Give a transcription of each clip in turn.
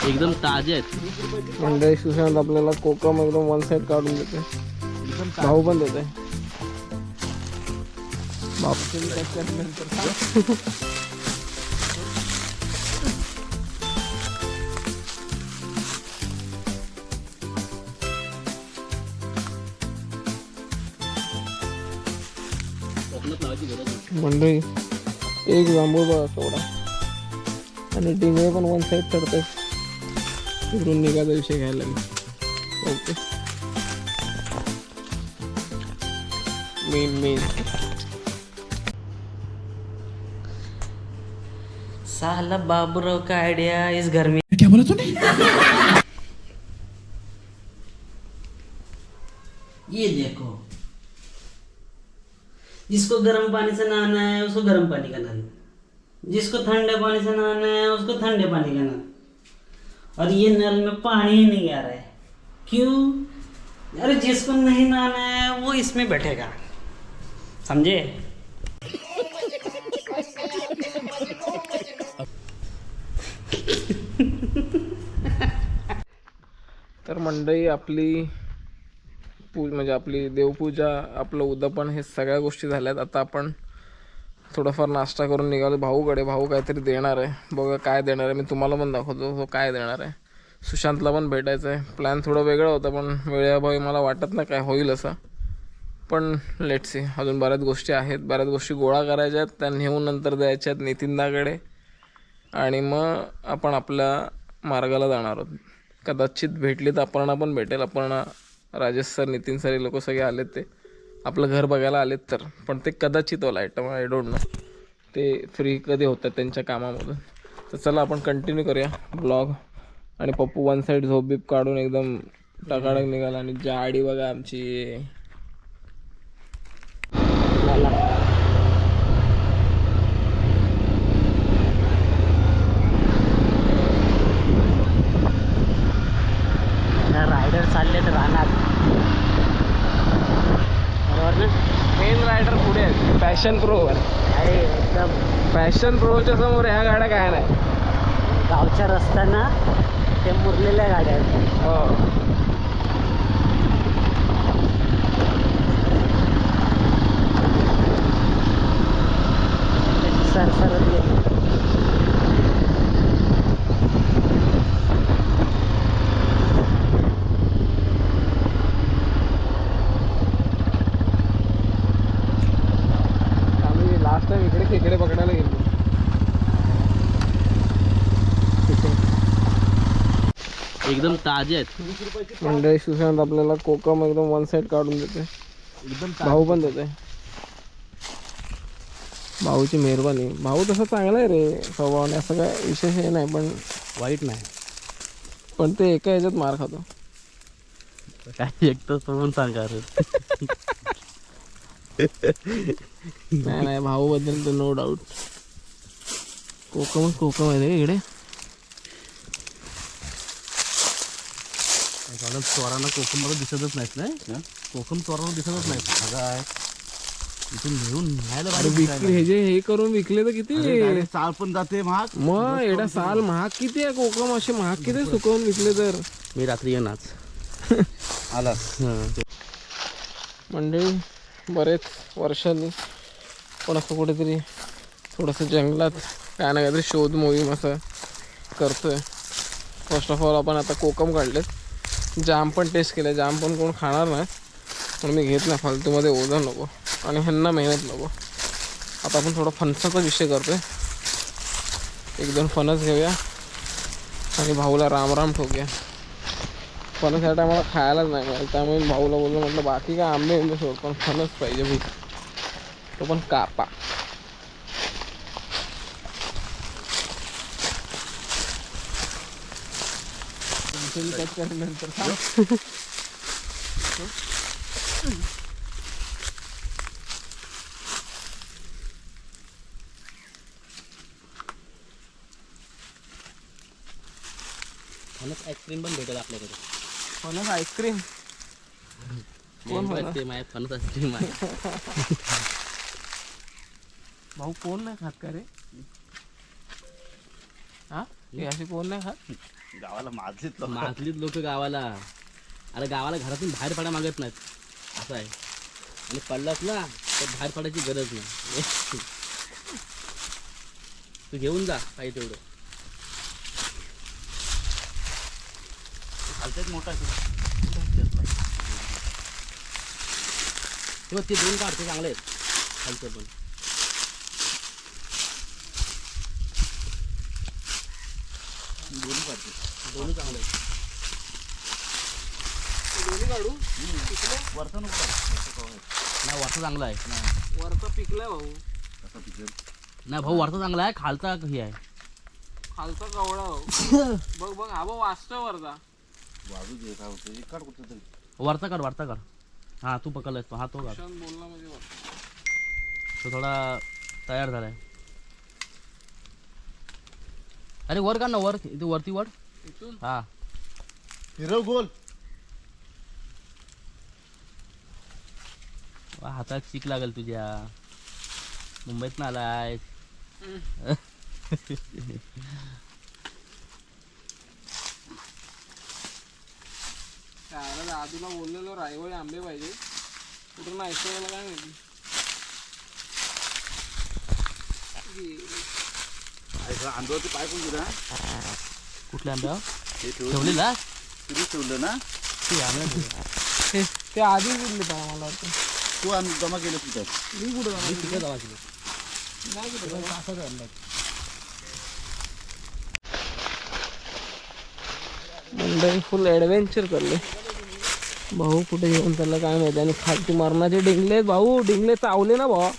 एकदम ताजे आहेत मंडळी. सुशांत आपल्याला कोकम एकदम वन साइड काढून देते. भाऊ पण देते. मंडळी एक जांभूळ बघा केवढा. आणि डिंगळे पण वन साइड चढतात. तिकडून निघायचा विषय घ्यायला मी. ओके मेन साला बाबूराव का आइडिया इस घर में. क्या बोला तूने? ये देखो, जिसको गर्म पानी से नहाना है उसको गर्म पानी का नल, जिसको ठंडे पानी से नहाना है उसको ठंडे पानी का नल. और ये नल में पानी ही नहीं आ रहा है. क्यों? अरे जिसको नहीं नहाना है वो इसमें बैठेगा, समझे? तर मंडळी आपली म्हणजे आपली देवपूजा, आपलं उद्यापन, हे सगळ्या गोष्टी झाल्यात. आता आपण थोडंफार नाश्ता करून निघालो भाऊकडे. भाऊ काहीतरी देणार आहे. बघा काय देणार आहे, मी तुम्हाला पण दाखवतो तो काय देणार आहे. सुशांतला पण भेटायचं आहे. प्लॅन थोडा वेगळा होता पण वेळेअभावी मला वाटत नाही काय होईल असं. पण लेट्स सी, अजून बऱ्याच गोष्टी आहेत. बऱ्याच गोष्टी गोळा करायच्या आहेत. त्या नेऊन नंतर द्यायच्या आहेत नितीनदाकडे. आणि मग आपण आपल्या मार्गाला जाणार आहोत. कदाचित भेटली तर अपर्णा पण भेटेल. अपर्णा, राजेश सर, नितीन सर हे लोक सगळे आलेत. ते आपलं घर बघायला आलेत तर. पण ते कदाचित वाला आयटम, आय डोंट नो ते फ्री कधी होतात त्यांच्या कामामधून. तर चला आपण कंटिन्यू करूया ब्लॉग. आणि पप्पू वन साईड झोप बीप काढून एकदम टकाडक निघाला. आणि जाडी बघा आमची. रायडर चाललेत रानात, बरोबर ना? मेन रायडर पुढे आहेत पॅशन प्रोवर. अरे एकदम पॅशन प्रोच्या समोर ह्या गाड्या काय नाही. गावच्या रस्त्याना ते मुरलेल्या गाड्या आहेत. हो, सरसरत गेली. आम्ही लास्ट टाइम इकडे खेकडे पकडायला गेलो. एकदम ताजे आहेत मंडळी. सुशांत आपल्याला कोकम एकदम वन साइड काढून देते. एकदम भाऊ पण देते. भाऊची मेहरबानी. भाऊ तसं चांगला आहे रे स्वभावाने, असं काय विशेष हे नाही. पण वाईट नाही. पण ते एका ह्याच्यात मार खातो. काय एकटं सोडून सांगा. नाही भाऊ बद्दल तर नो डाऊट. कोकमच कोकम आहे रे इकडे. चोरांना कोकम मला दिसतच नाहीत. नाही कोकम चोरांना दिसतच नाहीत. काय इथून घेऊन न्यायला विकले हे जे हे करून विकले तर किती साल पण जाते महाग. मग एवढा साल महाग किती आहे. कोकम असे महाग किती सुकवून विकले तर. मी रात्री येणार आला. मंडळी बरेच वर्षांनी पण असं कुठेतरी थोडंसं जंगलात काय ना काहीतरी शोध मोहीम असं करतोय. फर्स्ट ऑफ ऑल आपण आता कोकम काढलेत. जाम पण टेस्ट केले. जाम पण कोण खाणार नाही म्हणून मी घेत नाही. फालतूमध्ये ओझं नको आणि ह्यांना मेहनत नको. आता आपण थोडा फणसाचा विषय करतोय. एक दोन फणस घेऊया आणि भाऊला रामराम ठोकूया. फणस ह्या टायमाला खायलाच नाही मिळालं. त्यामुळे भाऊला बोललो, म्हटलं बाकी काय आंबे सोड पण फणस पाहिजे भाई. तो पण कापा. नंतर फणस आईस्क्रीम पण भेटेल आपल्याकडे. फणस आईस्क्रीम कोण आईस्क्रीम आहे. फणस आईस्क्रीम आहे. भाऊ कोण नाही खात का रे. हा हे असे कोण नाही खात. गावाला माजलीत लोक. माजलीत लोक गावाला. अरे गावाला घरातून बाहेर पडा मागत नाहीत असं आहे. आणि पडलास ना तर बाहेर पडायची गरज नाही. तू घेऊन जा काही तेवढं. खालच्यात मोठा आहे. तेव्हा ते दोन काढते चांगले आहेत खालचं पण. दोन्ही काढते. दोन्ही चांगले आहेत. दोन्ही काढू. वरचा नको काढ. नाही वरचा चांगला आहे. वरचा पिकलाय भाऊ. कसा पिकेल? नाही भाऊ वरचा चांगला आहे, खालचा हे आहे. खालचा कवळा भाऊ. बघ बघ हा भाऊ वाचतोय वरचा. बाजू जे काय होतं एक काढ कुठं तरी. वरचा काढ वरचा काढ. हा तू पकडलायस तो. हा तो काढ. शांत बोलला म्हणजे बघ. तो थोडा तयार झालाय. अरे वर काढ ना वर. इथे वरती वर. इथून हा फिरव गोल. वा, हातात चीक लागेल तुझ्या. मुंबईत ना आलाय. त्याला दादूला बोललेलो रायवळी आंबे पाहिजे. कुठून ऐकवायला काय माहिती. आंब्यावरती पाय कोण दिला? कुठल्या आंब्या हे ठेवलेला तुम्ही ठेवलं ना. ते आंब्या ठेवले. ते आधी बोलले पाहिजे मला वाटतं. तू आम्ही जमा केलं तिथं. मी कुठं जाणार? मी तिकडे जावा केलं. नाही कुठं जाणार. असं आणलं. मंडळी फुल ॲडव्हेंचर चालले. भाऊ कुठे घेऊन चालला काय माहिती. आणि खालची मरणाचे डिंगले भाऊ. डिंगले चावले ना भाऊ.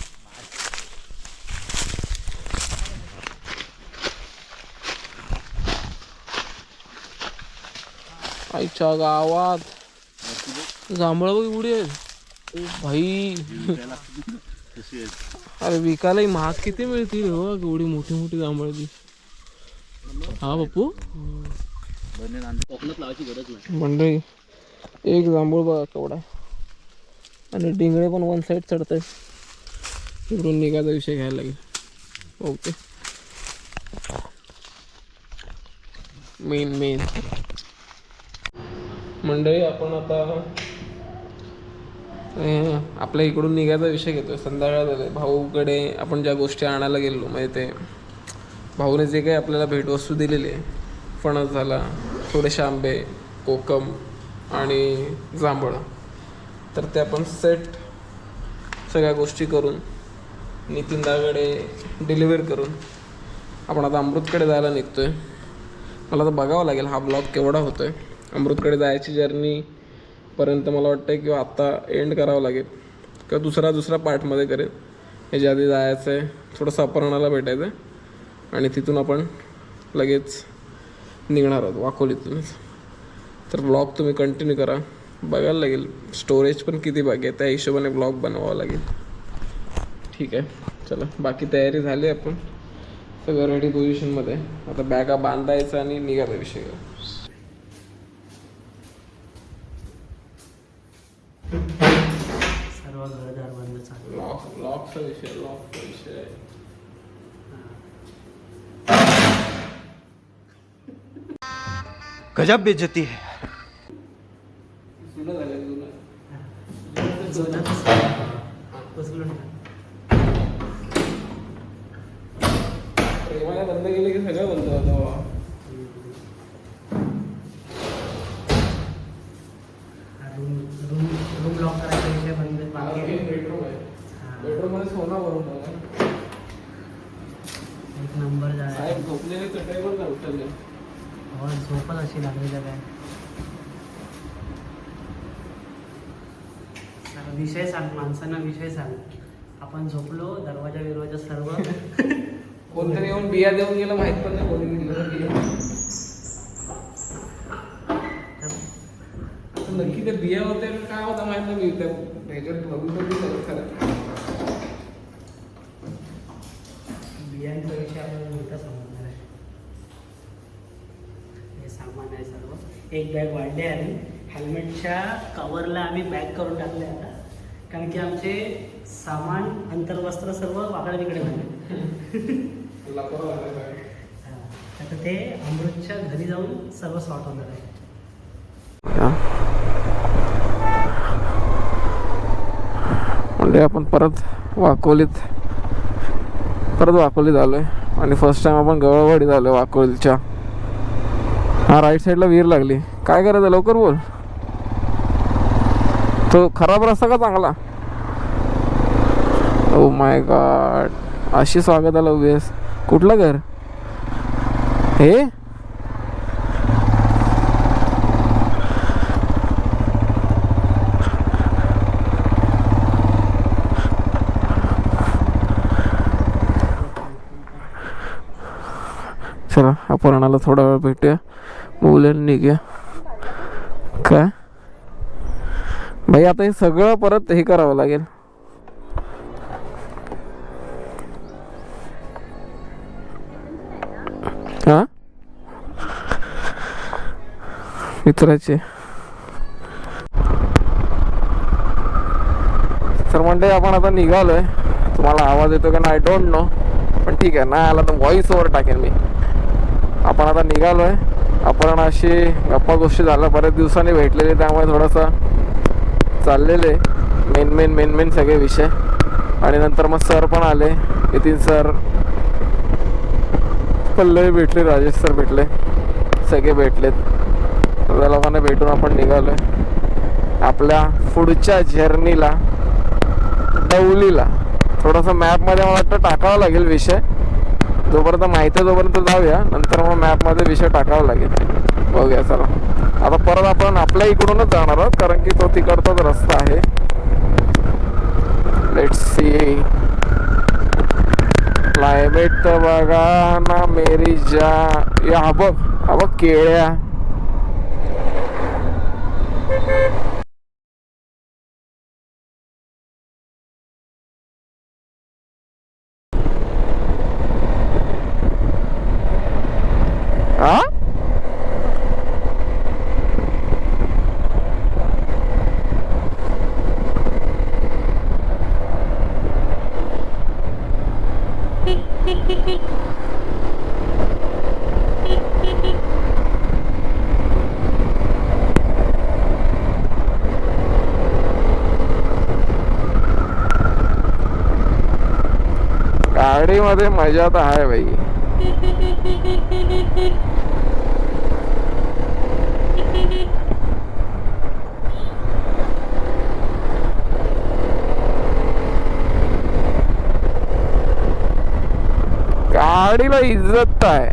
आईच्या गावात जांभळ बघ एवढी आहेत. ओ भाई कशी आहे? अरे विकायलाही महाग किती मिळतील हो एवढी मोठी मोठी जांभळ ती. हा बापू कोकणात लावायची गरज नाही. मंडळी एक जांभूळ बघा केवढा. आणि डिंगळे पण वन साईड चढत आहे. इकडून निघायचा विषय घ्यायला लागेल. ओके मेन मंडळी आपण आता आपल्या इकडून निघायचा विषय घेतोय. संध्याकाळ झाले. भाऊकडे आपण ज्या गोष्टी आणायला गेलो म्हणजे ते भाऊने जे काही आपल्याला भेटवस्तू दिलेली आहे. फणस झाला, थोडेसे आंबे, कोकम आणि जांभळं. तर ते आपण सेट सगळ्या गोष्टी करून नितीनदाकडे डिलिव्हर करून आपण आता अमृतकडे जायला निघतोय. मला तर बघावं लागेल हा ब्लॉग केवढा होतोय. अमृतकडे जायची जर्नीपर्यंत मला वाटतं किंवा आत्ता एंड करावं लागेल किंवा दुसरा पार्टमध्ये करेल. ह्याच्या आधी जायचं आहे, थोडंसं अपहरणाला भेटायचं आहे आणि तिथून आपण लगेच निघणार आहोत वाकोलीतूनच. तर ब्लॉग तुम्ही कंटिन्यू करा. बघायला लागेल स्टोरेज पण किती बाकी आहे त्या हिशोबाने ब्लॉग बनवावा लागेल. ठीक आहे चला बाकी तयारी झाली. आपण सगळं रेडी पोझिशनमध्ये. आता बॅगा बांधायचं आणि निघायचा विषय. सर्व घरदार बंद चालू. लॉकचा विषय गजब बेइज्जती है. जुनं झालं जुनं. प्रेमाला बंद केलं की सगळं बंद होतं. रूम लॉक करायचा विषय बंद. बेडरूम आहे. बेडरूममध्ये सोना भरून ठेवला. एक नंबर जाय. साहेब झोपलेले चटईवर जाऊ उचलले. हो झोपच अशी लागली का काय. विषय सांग माणसांना विषय सांग. आपण झोपलो दरवाजा सर्व कोणतरी येऊन बिया देऊन गेलं माहित पण नाही कोणी दिलं बिया. नक्की ते बिया होते काय होता माहित नाही. मी त्याच्यात बघून खरं बियांचा विषय आपल्याला मोठा समजणार आहे. हे सामान आहे सर्व. एक बॅग वाढली आणि हेल्मेटच्या कवरला आम्ही बॅग करून टाकले आता. कारण की आमचे सामान अंतर्वस्त्र सर्व वाकडे तिकडे झाले. आता ते अमृतच्या घरी जाऊन सर्व सॉर्ट होणार आहे. म्हणजे आपण परत वाकोलीत आलोय आणि फर्स्ट टाइम आपण गवळवाडीत आलोय वाकोलीच्या. हा राईट साईडला विहीर लागली. काय करायचं लवकर बोल. तो खराब रस्ता का चांगला? ओ माय गॉड, अशी स्वागताला उभी आहेस. कुठलं घर हे? चला आपण थोडा वेळ भेटूया, बोलून निघूया. काय भाई आता हे सगळं परत हे करावं लागेल. हा मित्राचे तर म्हणजे आपण आता निघालोय. तुम्हाला आवाज येतो का नाही डोंट नो, पण ठीक आहे. नाही आला तर व्हॉइस ओव्हर टाकेन मी. आपण आता निघालोय. आपण अशी गप्पा गोष्टी झाल्या, बऱ्याच दिवसांनी भेटलेले, त्यामुळे थोडंसं चाललेले मेन सगळे विषय. आणि नंतर मग सर पण आले, नितीन सर, पल्लवी भेटले, राजेश सर भेटले, सगळे भेटलेत. त्या लोकांना भेटून आपण निघालोय आपल्या पुढच्या जर्नीला, दौलीला. थोडंसं मॅपमध्ये मला वाटतं टाकावं लागेल विषय. जोपर्यंत माहिती आहे तोपर्यंत जाऊया, नंतर मग मॅपमध्ये विषय टाकावा लागेल. बघूया चला. आता परत आपण आपल्या इकडूनच जाणार आहोत, कारण की तो तिकडचाच रस्ता आहे. Let's see. क्लायमेट तर बघा ना मेरी जा. हा बघ केळ्या. हा गाडीमध्ये मजा तर आहे भाई. गाडीला इज्जत आहे.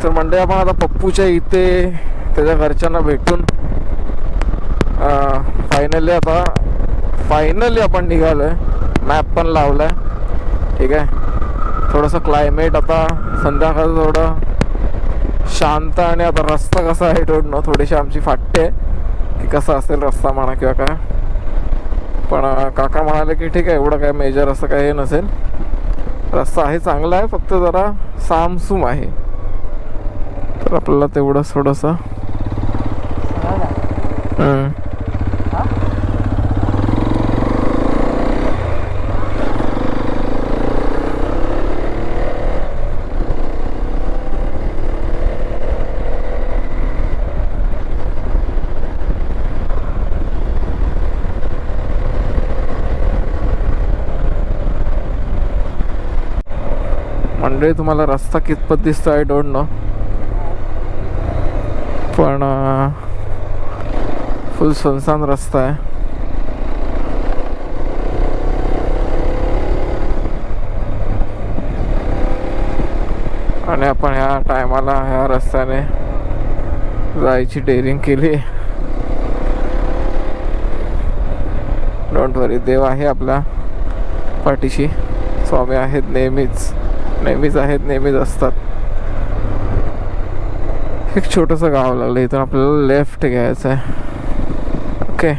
तर म्हणजे आपण आता पप्पूच्या इथे त्याच्या घरच्यांना भेटून फायनली आपण निघालोय. मॅप पण लावलाय. ठीक आहे. थोडंसं क्लायमेट आता संध्याकाळ थोडं शांत, आणि आता रस्ता कसा आहे डोंट नो. थोडीशी आमची फाटते की कसा असेल रस्ता म्हणा किंवा काय. पण काका म्हणाले की ठीक आहे, एवढं काय मेजर असं काही नसेल. रस्ता आहे चांगला आहे, फक्त जरा सामसूम आहे. तर आपल्याला तेवढंच थोडंसं मंडळी. तुम्हाला रस्ता कितपत दिसतो आय डोंट नो, पण फुल सुनसान रस्ता आहे. आणि आपण ह्या टायमाला ह्या रस्त्याने जायची डेअरिंग केली. डोंट वरी, देव आहे आपल्या पाठीशी. स्वामी आहेत नेहमीच आहेत, नेहमीच असतात. एक छोटंसं गाव लागलं. इथून आपल्याला लेफ्ट घ्यायचं आहे. ओके,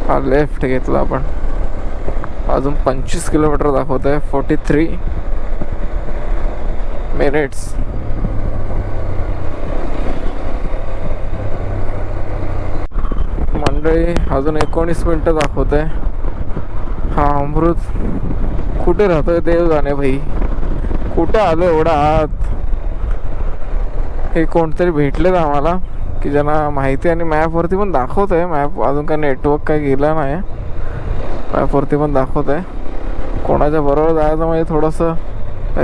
हा लेफ्ट घेतला आपण. अजून 25 किलोमीटर दाखवत आहे. 43 मिनिट्स. मंडळी अजून 19 मिनटं दाखवत आहे. हा अमृत कुठे राहतोय देव जाणे भाई. कुठे आलो एवढा आत. हे कोणतरी भेटलेत आम्हाला की ज्यांना माहिती आणि मॅपवरती पण दाखवत आहे. मॅप अजून काय नेटवर्क काय गेला नाही, मॅपवरती पण दाखवत आहे. कोणाच्या बरोबर जायचं म्हणजे थोडंसं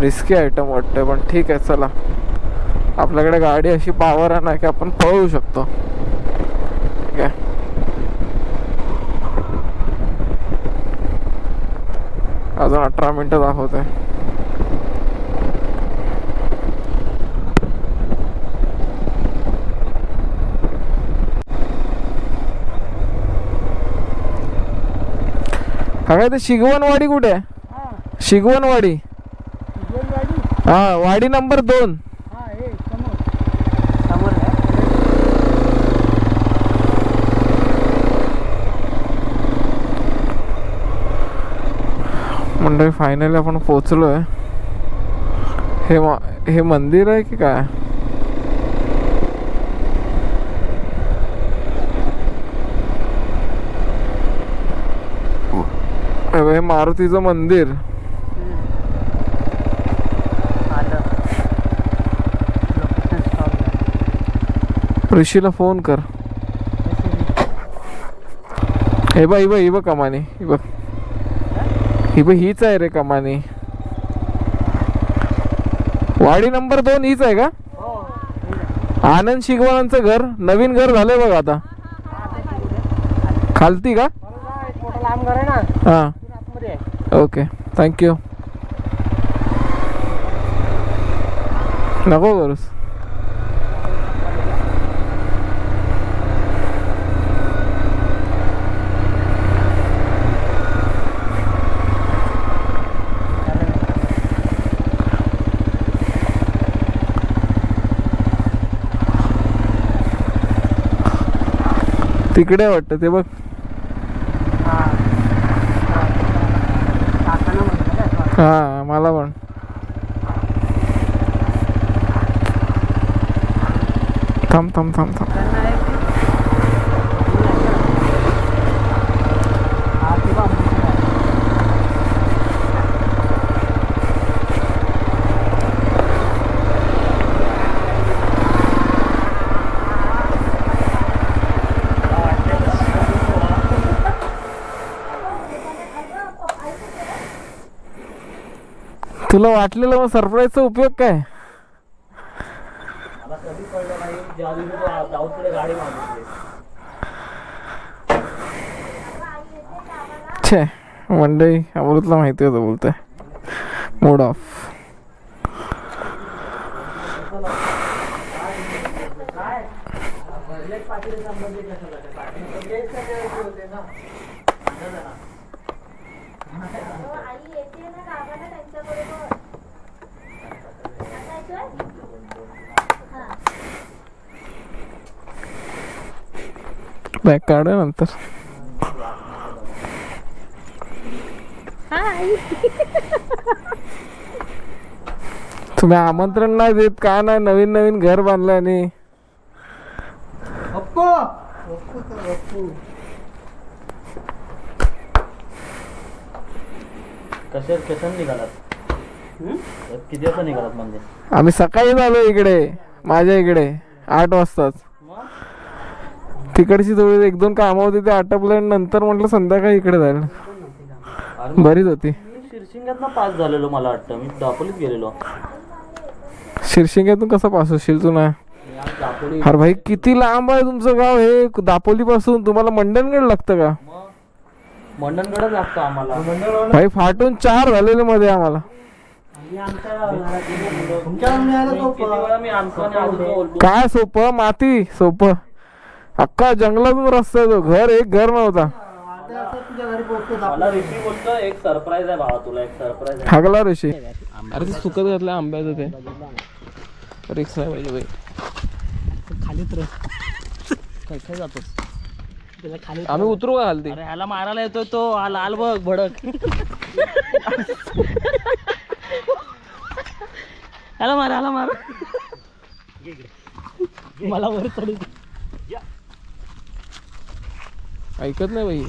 रिस्की आयटम वाटतं, पण ठीक आहे चला. आपल्याकडे गाडी अशी पॉवर आहे ना की आपण पळवू शकतो. ठीक आहे. अजून 18 मिनिटं दाखवत आहे. काय ते शिगवणवाडी कुठे आहे? शिगवणवाडी. हा वाडी नंबर 2. मंडळी फायनली आपण पोचलोय. हे मंदिर आहे की काय? हे मारुतीचं मंदिर. ऋषीला फोन कर. हे बघ कमानी. ही बघ हीच आहे रे कमानी. वाडी नंबर 2 हीच आहे का? आनंद शिगवणांचं घर, नवीन घर झालंय बघ आता. खालती का? हा ओके थँक्यू. नको करूस. तिकडे वाटतं ते बघ. हा मला पण. थांब थांब थांब थांब. तुला वाटलेलं मग सरप्राईजचा उपयोग काय? छे मंडई अमृतला माहिती होतं बोलतोय. Mood off. बॅग काढ नंतर. तुम्ही आमंत्रण नाही देत काय नाही. नवीन नवीन घर बांधलंय आणि कशाने निघालात? किती वाजता निघालात म्हणजे? आम्ही सकाळी आलो इकडे, माझ्या इकडे 8 वाजताच. तिकडची थोडी 1-2 कामं होती ते आटपले, नंतर म्हटलं संध्याकाळी इकडे जायला. बरीच होती. शिरशिंग्यातनं पास झालेलो मला वाटतं. मी दापोलीत गेलेलो. शिरशिंग्यातून कसा पास होशील तू? नाही अरे भाई किती लांब आहे तुमचं गाव. हे दापोली पासून तुम्हाला मंडणगड लागतं का? मंडणगडच लागतं आम्हाला भाई. फाटून 4 झालेले मध्ये आम्हाला. काय सोपं माती सोपं. अख्खा जंगलातून रस्ता आहे तो. एक घर नव्हता. मला ऋषी बोलतो एक सरप्राईज आहे भावा तुला. एक सरप्राईज आहे. हागला ऋषी. अरे ते सुकत घातलं आंब्याचं ते. रिक्स नाही पाहिजे भाई. खाली तर काय जातोस? आम्ही उतरू का खालती? अरे ह्याला मारायला येतोय तो. हा लाल बघ भडक. ह्याला मार. मला वर चढू. ऐकत नाही भाई.